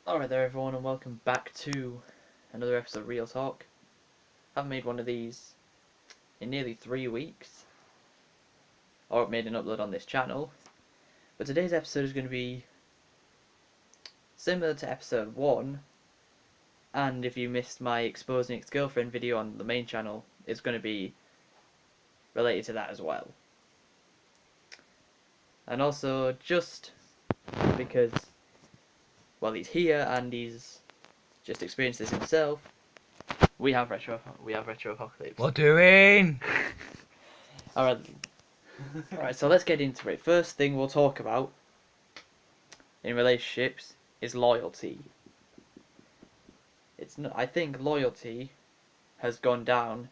Alright there everyone, and welcome back to another episode of Real Talk. I haven't made one of these in nearly 3 weeks, or made an upload on this channel, but today's episode is going to be similar to episode 1, and if you missed my exposing ex-girlfriend video on the main channel, it's going to be related to that as well. And also, just because, well, he's here and he's just experienced this himself, we have retro apocalypse. What doing? Alright, so let's get into it. First thing we'll talk about in relationships is loyalty. I think loyalty has gone down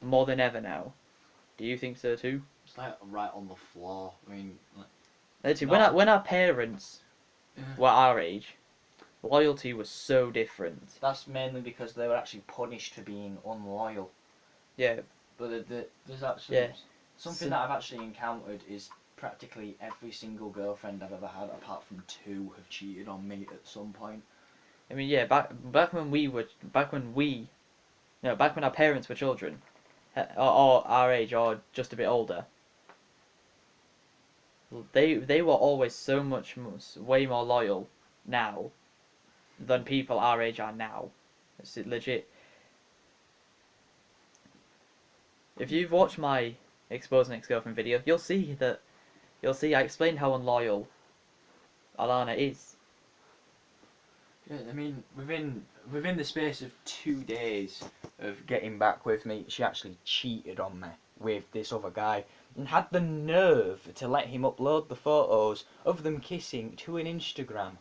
more than ever now. Do you think so too? It's like right on the floor. I mean, when our parents were our age, loyalty was so different. that's mainly because they were actually punished for being unloyal. Yeah. But there's actually something So- that I've actually encountered is practically every single girlfriend I've ever had, apart from 2, have cheated on me at some point. I mean, yeah, back when our parents were children, or our age, or just a bit older, they were always so much way more loyal now than people our age are now. It's legit. If you've watched my exposing ex-girlfriend video, you'll see I explained how unloyal Alana is. Yeah, I mean, within the space of 2 days of getting back with me, she actually cheated on me with this other guy and had the nerve to let him upload the photos of them kissing to an Instagram.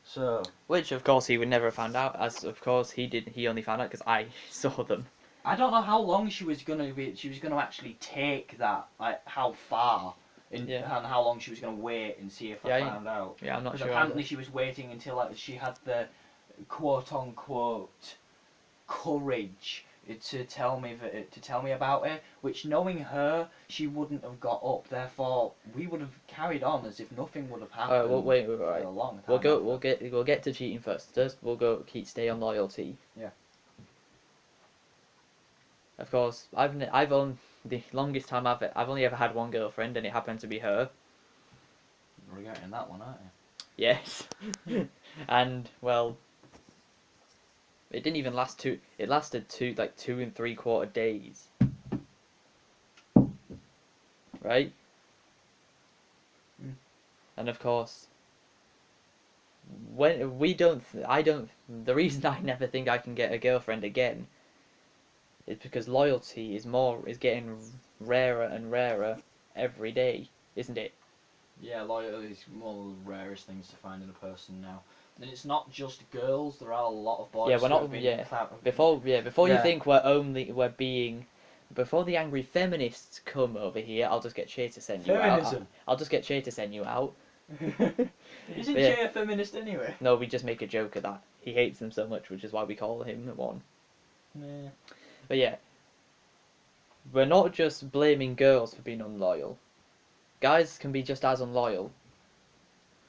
So, Which, of course, he would never have found out, as, of course, he only found out because I saw them. I don't know how long she was gonna actually take that, like how far, and how long she was gonna wait and see if I found out. Yeah, I'm not sure. Apparently she was waiting until she had the quote unquote courage to tell me about it. Which, knowing her, she wouldn't have got up. Therefore, we would have carried on as if nothing would have happened. Alright, wait. For a long time. We'll get to cheating first. First, we'll stay on loyalty. Yeah. Of course, I've on the longest time I've only ever had one girlfriend, and it happened to be her. You're regretting that one, aren't you? Yes. And well, it didn't even last two. It lasted 2 3/4 days. Right. And of course, when the reason I never think I can get a girlfriend again is because loyalty is getting rarer and rarer every day, isn't it? Yeah, loyalty is one of the rarest things to find in a person now. And it's not just girls, there are a lot of boys. Yeah, we're not. Yeah, before you think before the angry feminists come over here, I'll just get Shay to send you out. I'll just get Shay to send you out. Isn't Shay a feminist anyway? No, we just make a joke of that. He hates them so much, which is why we call him one. Yeah. But yeah, we're not just blaming girls for being unloyal. Guys can be just as unloyal.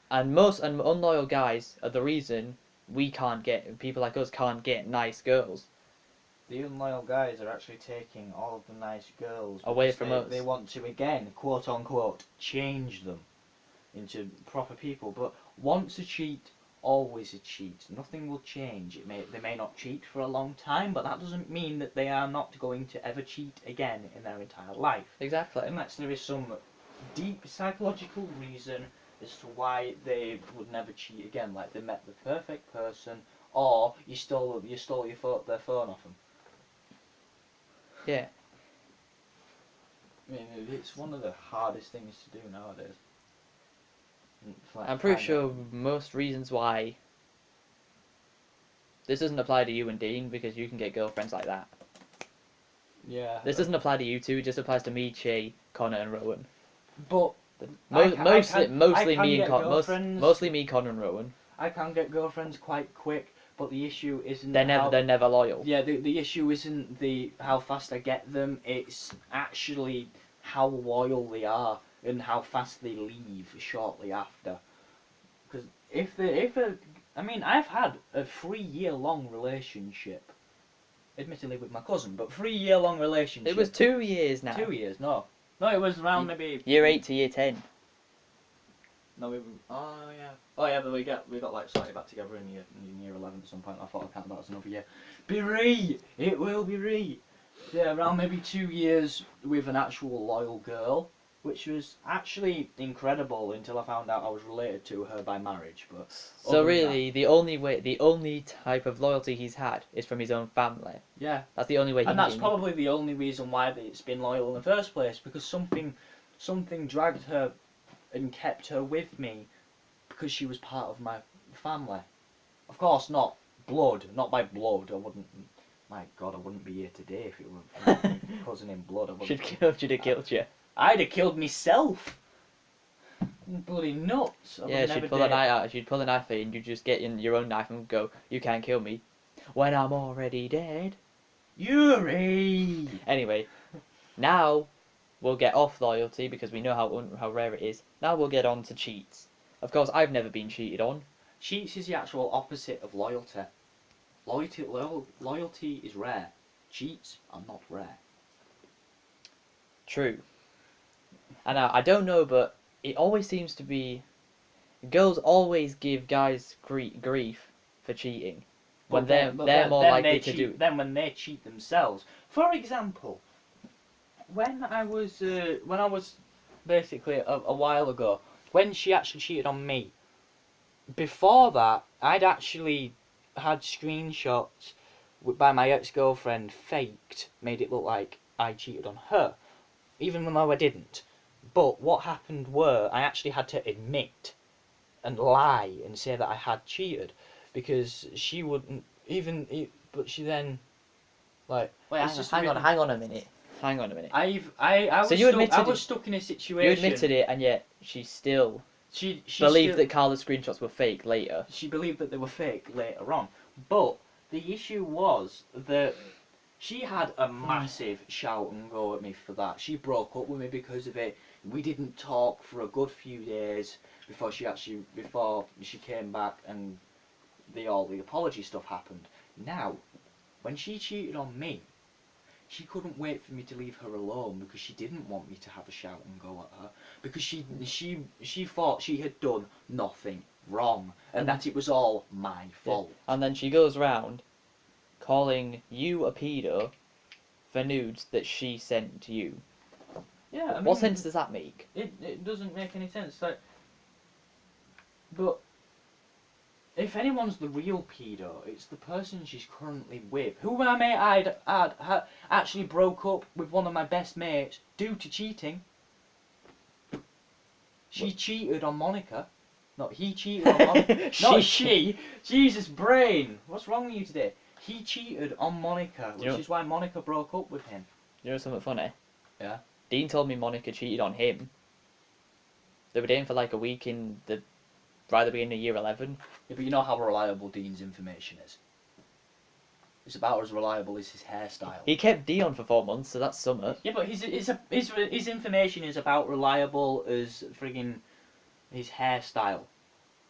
And unloyal guys are the reason people like us can't get nice girls. The unloyal guys are actually taking all of the nice girls away from us. They want to, again, quote unquote, change them into proper people. But once a cheat, always a cheat. Nothing will change. They may not cheat for a long time, but that doesn't mean that they are not going to ever cheat again in their entire life. Exactly. Unless there is some deep psychological reason as to why they would never cheat again, like they met the perfect person, or you stole their phone off them. Yeah. I mean, it's one of the hardest things to do nowadays. I'm pretty sure most reasons why this doesn't apply to you and Dean, because you can get girlfriends like that. Yeah. This doesn't apply to you two. It just applies to me, Che, Connor, and Rowan. But mostly me, Connor, and Rowan. I can get girlfriends quite quick, but the issue isn't They're never loyal. Yeah, the issue isn't how fast I get them. It's actually how loyal they are and how fast they leave shortly after. Because if a I mean, I've had a 3-year-long relationship, admittedly with my cousin, but 3-year-long relationship. It was 2 years now. 2 years, no, it was around maybe Year 8 to year 10. No, oh yeah, but we got like slightly back together in year 11 at some point. I thought I counted that as another year. It will be re. Yeah, around maybe 2 years with an actual loyal girl, which was actually incredible until I found out I was related to her by marriage. But So really, the only type of loyalty he's had is from his own family. yeah, That's the only way. and that's probably the only reason why it's been loyal in the first place, because something dragged her and kept her with me because she was part of my family. Of course, not by blood. I wouldn't. My God, I wouldn't be here today if it were my cousin in blood. I She'd wouldn't. killed you. I'd have killed myself. Bloody nuts. Yeah, she'd pull a knife out. She'd pull a knife out, and you'd just get in your own knife and go, "You can't kill me," when I'm already dead. Yuri. Anyway, now we'll get off loyalty because we know how rare it is. Now we'll get on to cheats. Of course, I've never been cheated on. Cheats is the actual opposite of loyalty. Loyalty is rare. Cheats are not rare. True. And I don't know, but it always seems to be girls always give guys grief for cheating when they're more likely to do. Then when they cheat themselves. For example, when I was basically a while ago, when she actually cheated on me. Before that, I'd actually had screenshots by my ex-girlfriend faked, made it look like I cheated on her, even though I didn't. But what happened were I actually had to admit and lie and say that I had cheated, because she wouldn't even. But she then, like, Wait, hang on a minute. I was stuck in a situation. You admitted it, and yet she still. She believed that Carla's screenshots were fake later. She believed that they were fake later on. But the issue was that she had a massive shout and go at me for that. She broke up with me because of it. We didn't talk for a good few days before she came back and all the apology stuff happened. Now, when she cheated on me, she couldn't wait for me to leave her alone because she didn't want me to have a shout and go at her, because she thought she had done nothing wrong and that it was all my fault. Yeah. And then she goes round calling you a pedo for nudes that she sent to you. Yeah, I mean, what sense does that make? It doesn't make any sense. Like, but if anyone's the real pedo, it's the person she's currently with, who I may add actually broke up with one of my best mates due to cheating. She cheated on Monica. Not he cheated on Monica. Not she. Jesus brain. What's wrong with you today? He cheated on Monica, which is why Monica broke up with him. You know something funny? Yeah. Dean told me Monica cheated on him. They were dating for like a week right at the beginning of year 11. Yeah, but you know how reliable Dean's information is. It's about as reliable as his hairstyle. He kept Dion for 4 months, so that's summer. Yeah, but his information is about reliable as friggin' his hairstyle.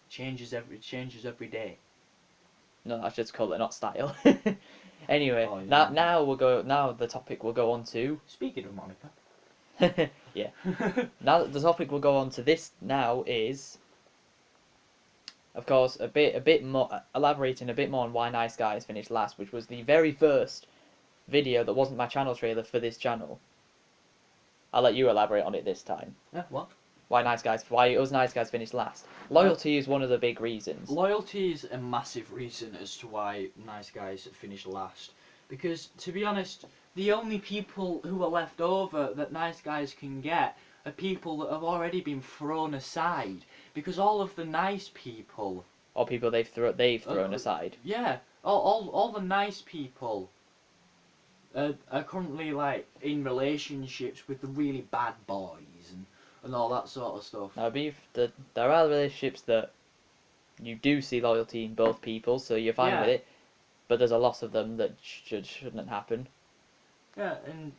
Changes every day. No, that's just colour, not style. Anyway, yeah. now the topic will go on to. Speaking of Monica. Yeah. Now the topic we'll go on to this now is, of course, a bit more elaborating a bit more on why Nice Guys finished last, which was the very first video that wasn't my channel trailer for this channel. I'll let you elaborate on it this time. Yeah, what? Why us Nice Guys finished last. Loyalty is one of the big reasons. Loyalty is a massive reason as to why Nice Guys finished last. Because, to be honest, the only people who are left over that Nice Guys can get are people that have already been thrown aside. Because all of the nice people... Or people they've thrown aside. Yeah, all the nice people are currently, like, in relationships with the really bad boys and all that sort of stuff. Now, there are relationships that you do see loyalty in both people, so you're fine with it. But there's a lot of them that shouldn't happen. Yeah, and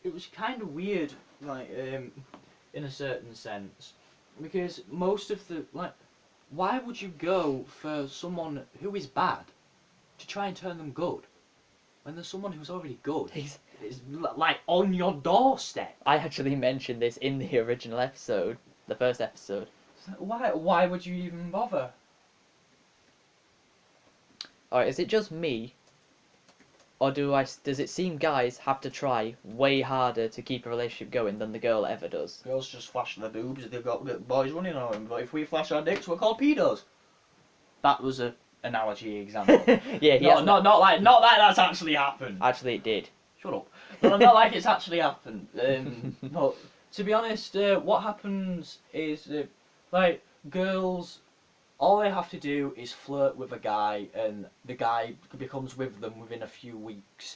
it was kind of weird, like, in a certain sense, because most of the, like, why would you go for someone who is bad to try and turn them good when there's someone who's already good? It's like on your doorstep. I actually mentioned this in the original episode, the first episode. Why would you even bother? Alright, is it just me? Or does it seem guys have to try way harder to keep a relationship going than the girl ever does? Girls just flash their boobs, they've got boys running on them. But if we flash our dicks, we're called pedos. That was a analogy example. Yeah, not like that's actually happened. Actually, it did. Shut up. No, not like it's actually happened. But to be honest, what happens is like girls, all they have to do is flirt with a guy, and the guy becomes with them within a few weeks.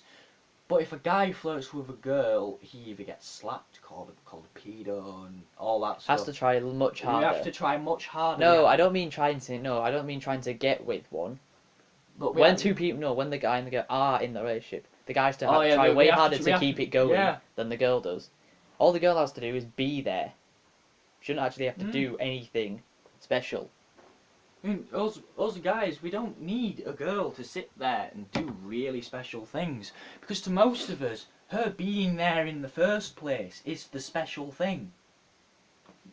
But if a guy flirts with a girl, he either gets slapped, called a pedo, and all that stuff. Has to try much harder. You have to try much harder. No, I don't mean trying to. No, I don't mean trying to get with one. But when two people, no, when the guy and the girl are in the relationship, the guy has to try way harder to keep it going than the girl does. All the girl has to do is be there. Shouldn't actually have to do anything special. I mean, us guys, we don't need a girl to sit there and do really special things. Because to most of us, her being there in the first place is the special thing.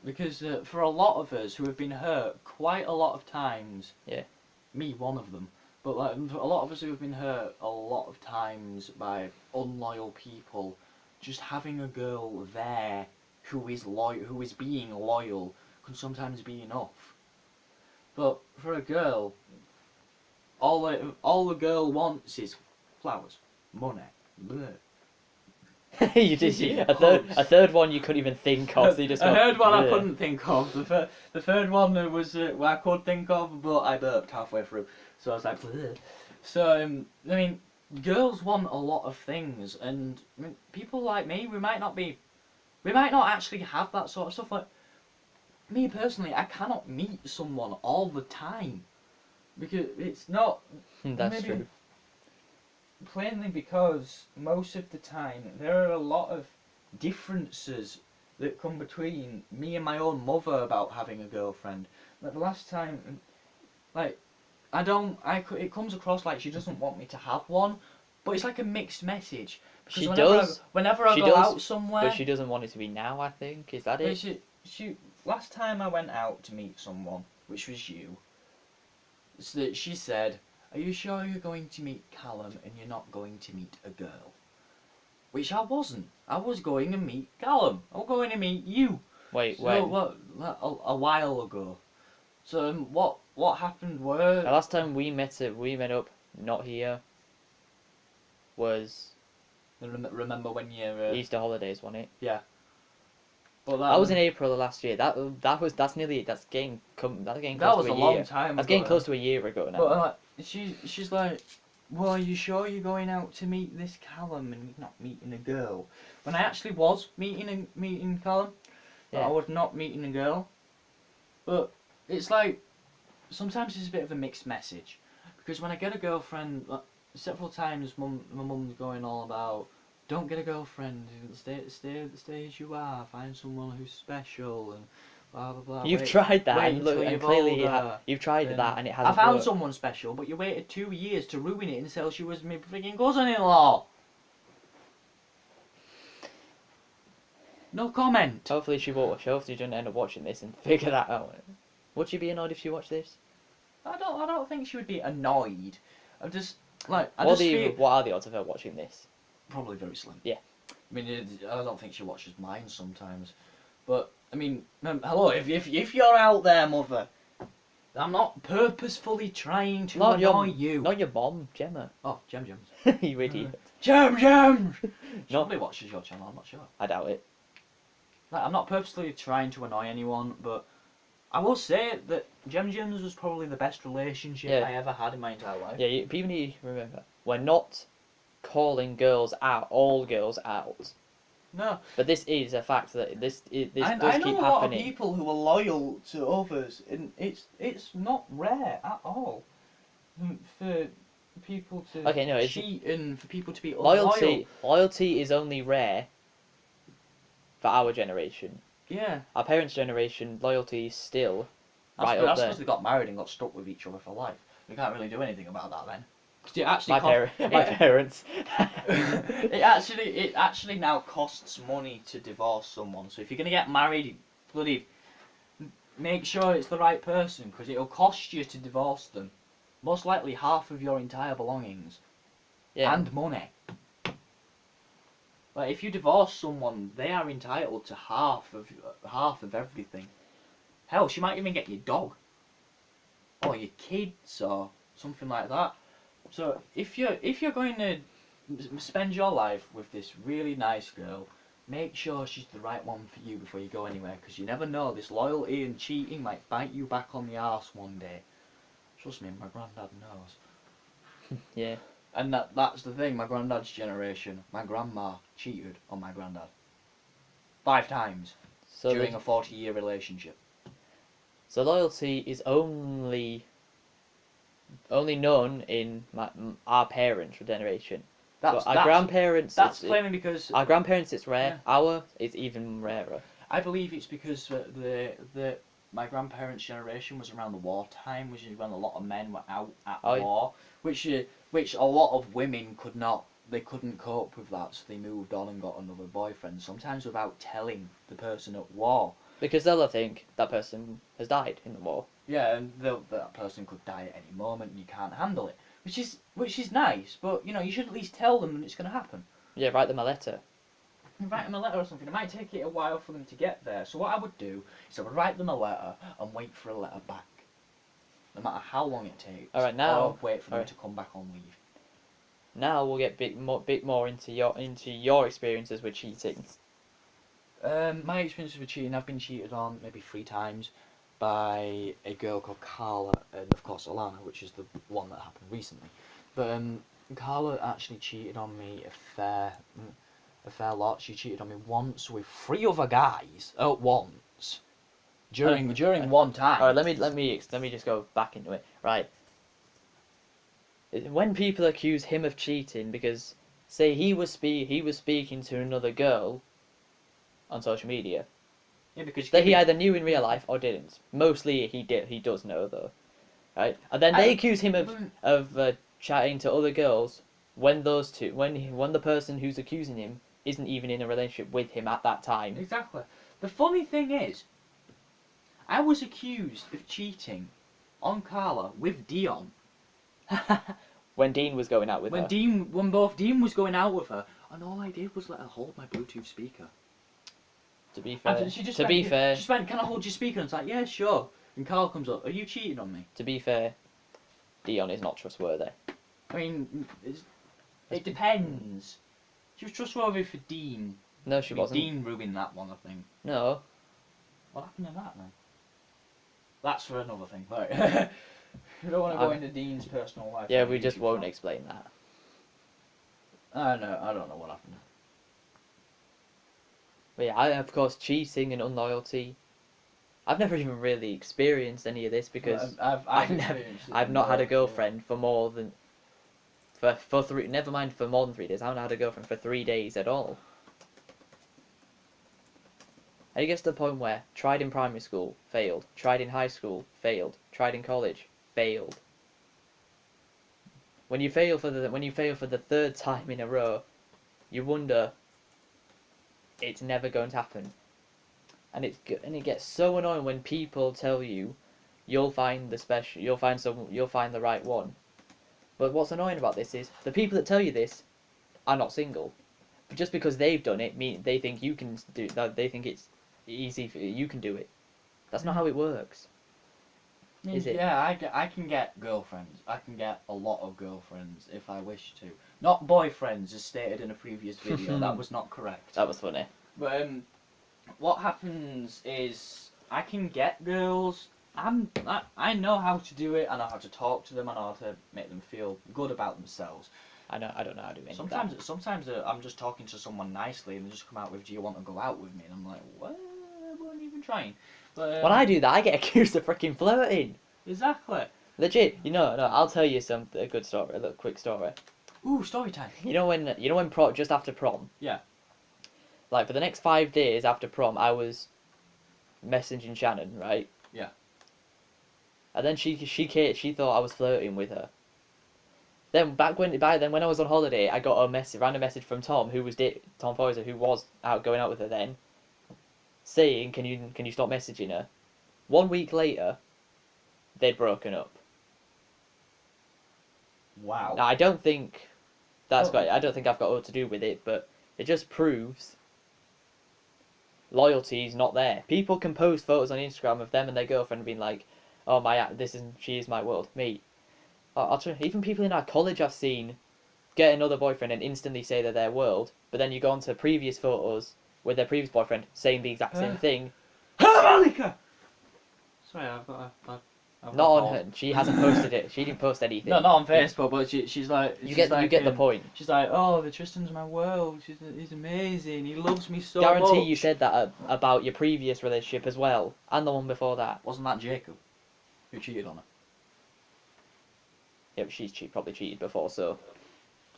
Because for a lot of us who have been hurt quite a lot of times, me one of them, but like, for a lot of us who have been hurt a lot of times by unloyal people, just having a girl there who is being loyal can sometimes be enough. But for a girl, all the girl wants is flowers, money, bleh. You did a third one you couldn't even think of. So you just a third one I couldn't think of. The third one was I could think of, but I burped halfway through, so I was like, bleh. So I mean, girls want a lot of things, and I mean, people like me, we might not actually have that sort of stuff. Like me personally, I cannot meet someone all the time because it's not. That's true. Plainly because most of the time there are a lot of differences that come between me and my own mother about having a girlfriend. Like the last time, like it comes across like she doesn't want me to have one, but it's like a mixed message. Because whenever I go out somewhere, but she doesn't want it to be now. I think is that it. She last time I went out to meet someone, which was you, so that she said, "Are you sure you're going to meet Callum and you're not going to meet a girl?" Which I wasn't. I was going to meet Callum. I was going to meet you. Wait, so when? A while ago. So what happened was... The last time we met up, not here, was... Remember when you... Easter holidays, wasn't it? Yeah. But that was in April of last year. That's nearly... That's getting close to a year. That was a long time ago. That's getting close to a year ago now. But she's like, "Well, are you sure you're going out to meet this Callum and you're not meeting a girl?" When I actually was meeting Callum, but I was not meeting a girl. But it's like, sometimes it's a bit of a mixed message. Because when I get a girlfriend, several times my mum's going all about, "Don't get a girlfriend, stay as you are, find someone who's special," and blah blah blah. You've tried that, and look, and clearly you've tried that, and it hasn't. I found someone special, but you waited 2 years to ruin it until she was my freaking cousin-in-law. No comment. Hopefully she won't. Hopefully she doesn't end up watching this and figure that out. Would she be annoyed if she watched this? I don't think she would be annoyed. I'm just like. What are the odds of her watching this? Probably very slim. Yeah. I mean, I don't think she watches mine sometimes, but I mean, hello, if you're out there, mother, I'm not purposefully trying to annoy you. Not your mom, Gemma. Oh, Gems. You idiot. Gems! She probably watches your channel, I'm not sure. I doubt it. Like, I'm not purposely trying to annoy anyone, but I will say that Gems was probably the best relationship I ever had in my entire life. Yeah, people need to remember, we're not calling girls out, all girls out. No. But this is a fact that this does keep happening. I know a lot of people who are loyal to others, and it's not rare at all for people to cheat and for people to be unloyal. Loyalty is only rare for our generation. Yeah. Our parents' generation, loyalty is still right up That's there. because they got married and got stuck with each other for life. We can't really do anything about that then. 'Cause it actually My parents. it actually now costs money to divorce someone. So if you're gonna get married, bloody make sure it's the right person, because it'll cost you to divorce them. Most likely half of your entire belongings Yeah. and money. Like if you divorce someone, they are entitled to half of everything. Hell, she might even get your dog or your kids or something like that. So if you're going to spend your life with this really nice girl, make sure she's the right one for you before you go anywhere, because you never know, this loyalty and cheating might bite you back on the arse one day. Trust me, my granddad knows. Yeah. And that's the thing, my granddad's generation, my grandma cheated on my granddad 5 times during a 40-year relationship. So loyalty is only known in our parents' generation. That's our grandparents. That's plainly because our grandparents it's rare. Yeah. Our it's even rarer. I believe it's because my grandparents' generation was around the wartime, which is when a lot of men were out at war, which a lot of women could not. They couldn't cope with that, so they moved on and got another boyfriend. Sometimes without telling the person at war. Because they'll think that person has died in the war. Yeah, and that person could die at any moment, and you can't handle it. Which is nice, but you should at least tell them that it's going to happen. Yeah, write them a letter. Write them a letter or something. It might take it a while for them to get there. So what I would do is I would write them a letter and wait for a letter back, no matter how long it takes. All right, now or wait for them to come back on leave. Now we'll get bit more into your experiences with cheating. My experiences with cheating, I've been cheated on maybe 3 times by a girl called Carla and of course Alana, which is the one that happened recently. But Carla actually cheated on me a fair lot. She cheated on me once with 3 other guys at once during one time. All right, let me just go back into it. Right. When people accuse him of cheating because say he was speaking to another girl on social media. Yeah, because that he either knew in real life or didn't. Mostly he did. He does know though, right? And then they accuse him of chatting to other girls when the person who's accusing him isn't even in a relationship with him at that time. Exactly. The funny thing is, I was accused of cheating on Carla with Dion. When Dean was going out with her. When both Dean was going out with her, and all I did was let her hold my Bluetooth speaker. To be fair, she just went, "Can I hold your speaker?" And it's like, "Yeah, sure." And Carl comes up, "Are you cheating on me?" To be fair, Dion is not trustworthy. I mean, it depends. She was trustworthy for Dean. No, she wasn't. Dean ruined that one, I think. No. What happened to that then? That's for another thing. Right. We don't want to go into Dean's personal life. Yeah, we just won't explain that. I don't know what happened. But yeah, of course, cheating and unloyalty. I've never even really experienced any of this because I've not had a girlfriend for more than for 3. Never mind for more than 3 days. I haven't had a girlfriend for 3 days at all. And it gets to the point where tried in primary school, failed. Tried in high school, failed. Tried in college, failed. When you fail for the 3rd time in a row, you wonder it's never going to happen. And it gets so annoying when people tell you you'll find the right one. But what's annoying about this is the people that tell you this are not single. But just because they've done it, they think you can do that. They think it's easy for you can do it. That's not how it works. Is it? Yeah, I can get girlfriends. I can get a lot of girlfriends if I wish to. Not boyfriends, as stated in a previous video. That was not correct. That was funny. But what happens is I can get girls. I know how to do it. I know how to talk to them. I know how to make them feel good about themselves. I don't know how to do it. Sometimes I'm just talking to someone nicely and they just come out with, "Do you want to go out with me?" And I'm like, "What? I wasn't even trying." But, when I do that, I get accused of freaking flirting. Exactly. Legit. No, I'll tell you a good story, a little quick story. Ooh, story time. You know when prom, just after prom? Yeah. Like, for the next 5 days after prom, I was messaging Shannon, right? Yeah. And then she thought I was flirting with her. Then back then when I was on holiday, I got a random message from Tom, Tom Poyser, who was going out with her then, saying, "Can you stop messaging her?" 1 week later, they'd broken up. Wow. Now I don't think I don't think I've got what to do with it, but it just proves loyalty's not there. People can post photos on Instagram of them and their girlfriend being like, "Oh she is my world." Me, even people in our college I've seen get another boyfriend and instantly say they're their world, but then you go onto previous photos with their previous boyfriend saying the exact same thing. Harmonica! Sorry, I've Not on her. She hasn't posted it. She didn't post anything. No, not on Facebook, but she's like... You get the point. She's like, oh, the Tristan's my world. He's amazing. He loves me so Guarantee much. you said that about your previous relationship as well, and the one before that. Wasn't that Jacob who cheated on her? Yeah, but probably cheated before, so...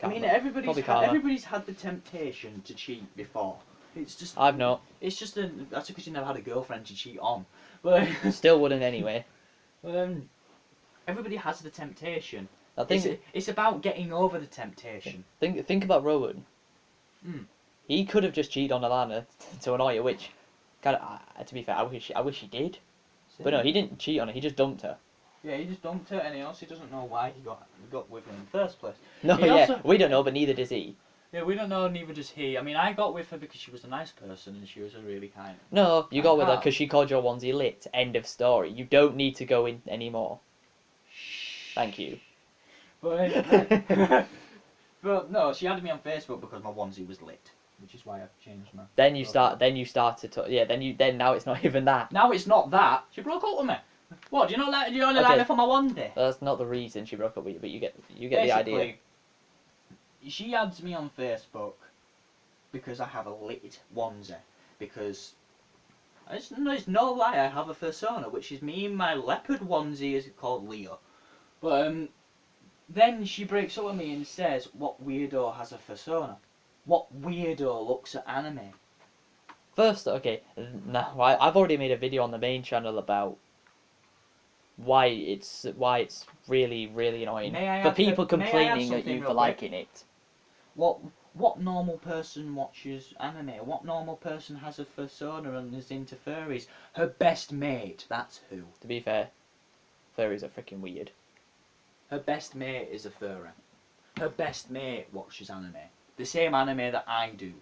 I mean, everybody's had the temptation to cheat before. It's just... I've not. It's just that's because you never had a girlfriend to cheat on. But Still wouldn't anyway. Everybody has the temptation. I think It's about getting over the temptation. think about Rowan. He could have just cheated on Alana to annoy her, which, kind of, to be fair, I wish he did. But no, he didn't cheat on her. He just dumped her. Yeah, he just dumped her, and he also doesn't know why he got with her in the first place. No, yeah, we don't know, but neither does he. Yeah, we don't know, neither does he. I mean, I got with her because she was a nice person and she was a really kind... No, you got with her because she called your onesie lit. End of story. You don't need to go in anymore. Thank you. But, but no, she added me on Facebook because my onesie was lit, which is why I've changed my... Then you start to talk, yeah. Then now it's not even that. Now it's not that. She broke up with me. What? Do you only like me for my onesie? That's not the reason she broke up with you, but you get the idea. She adds me on Facebook because I have a lit onesie. Because it's no lie, I have a persona, which is me in my leopard onesie, is called Leo. But then she breaks up with me and says, "What weirdo has a persona? What weirdo looks at anime?" First, okay, now I've already made a video on the main channel about why it's really annoying for people complaining at you for liking it. What normal person watches anime? What normal person has a persona and is into furries? Her best mate, that's who. To be fair, furries are freaking weird. Her best mate is a furry. Her best mate watches anime. The same anime that I do.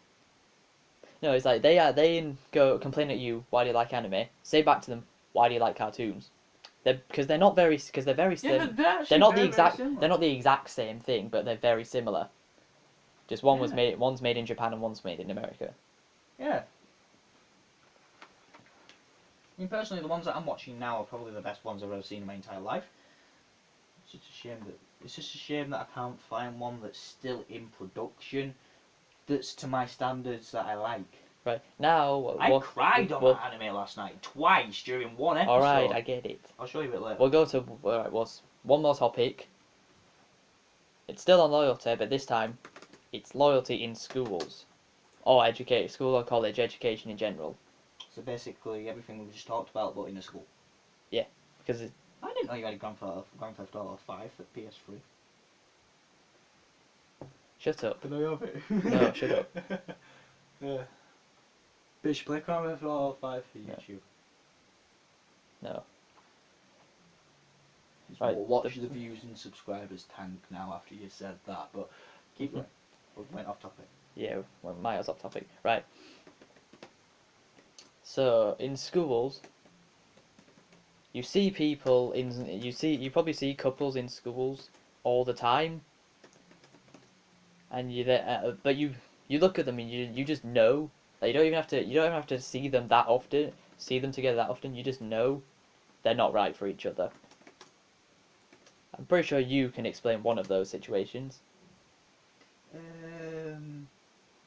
No, it's like they go complain at you, "Why do you like anime?" Say back to them, "Why do you like cartoons?" They're very Yeah, they're not the exact same thing, but they're very similar. Just one's made in Japan and one's made in America. Yeah. I mean, personally, the ones that I'm watching now are probably the best ones I've ever seen in my entire life. It's just a shame that I can't find one that's still in production, that's to my standards that I like. Right now, I cried on that anime last night twice during one episode. All right, I get it. I'll show you a bit later. We'll go to one more topic. It's still on loyalty, but this time it's loyalty in schools or school or college education in general. So basically everything we just talked about, but in a school. Yeah, because I didn't know you had a Grand Theft Auto 5 for PS3. Shut up. Can I have it? No, shut up. Yeah. Bitch, play Grand Theft Auto 5 for YouTube. No. Right, we'll watch the views and subscribers tank now after you said that, but keep going. We went off topic. Yeah, well, mine was off topic. Right. So in schools, you probably see couples in schools all the time, and but you look at them and you just know. Like, you don't even have to see them together that often. You just know they're not right for each other. I'm pretty sure you can explain one of those situations.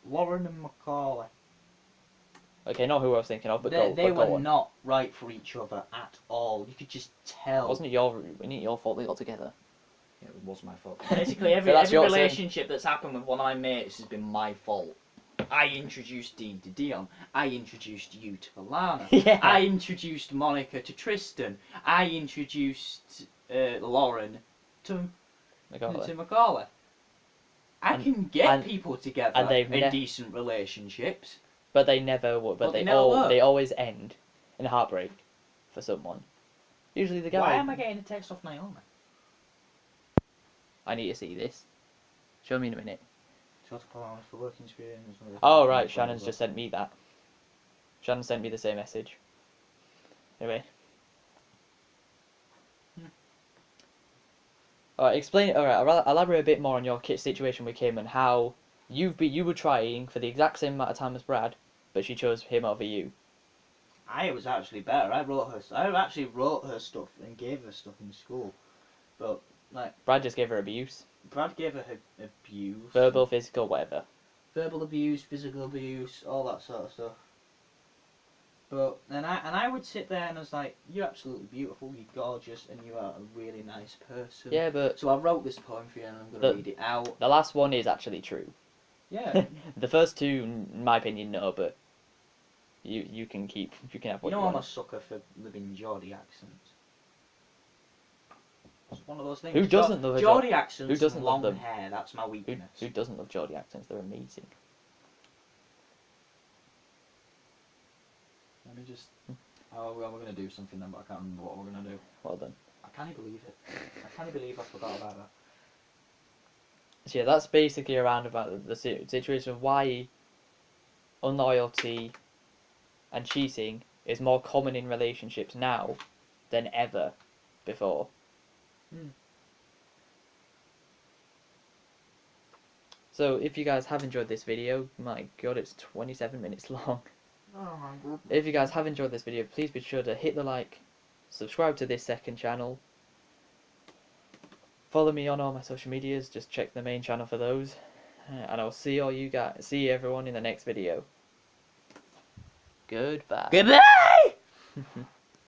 Lauren and Macaulay. Okay, not who I was thinking of, but they go were on. not right for each other at all. You could just tell. Wasn't it your fault they got together? Yeah, it was my fault. Basically, every relationship that's happened with one of my mates has been my fault. I introduced Dean to Dion. I introduced you to Alana. Yeah. I introduced Monica to Tristan. I introduced Lauren to Macaulay. I can get people together in decent relationships, but they never would. But they always end in heartbreak for someone. Usually the guy. Why am I getting a text off Naomi? I need to see this. Show me in a minute. For work experience. Oh right, Shannon's just sent me that. Shannon sent me the same message. Anyway. Alright, explain. Alright, elaborate a bit more on your situation with Kim and how you were trying for the exact same amount of time as Brad, but she chose him over you. I was actually better. I actually wrote her stuff and gave her stuff in school, but like Brad just gave her abuse. Brad gave her abuse. Verbal, physical, whatever. Verbal abuse, physical abuse, all that sort of stuff. But and I would sit there and I was like, you're absolutely beautiful, you're gorgeous, and you are a really nice person. Yeah, but so I wrote this poem for you, and I'm gonna read it out. The last one is actually true. Yeah. The first two, in my opinion, no, but you can have what you want. You know I'm a sucker for living Geordie accents. It's one of those things. Who doesn't love Geordie accents? Who doesn't long love them? Hair. That's my weakness. Who doesn't love Geordie accents? They're amazing. Let me just. Oh, well, we're gonna do something then, but I can't remember what we're gonna do. Well done. I can't believe it. I can't believe I forgot about that. So yeah, that's basically around about the situation of why unloyalty and cheating is more common in relationships now than ever before. So if you guys have enjoyed this video, my god, it's 27 minutes long. Oh my god. If you guys have enjoyed this video, please be sure to hit the like, subscribe to this second channel, follow me on all my social medias, just check the main channel for those, and I'll see everyone in the next video. Goodbye. Goodbye!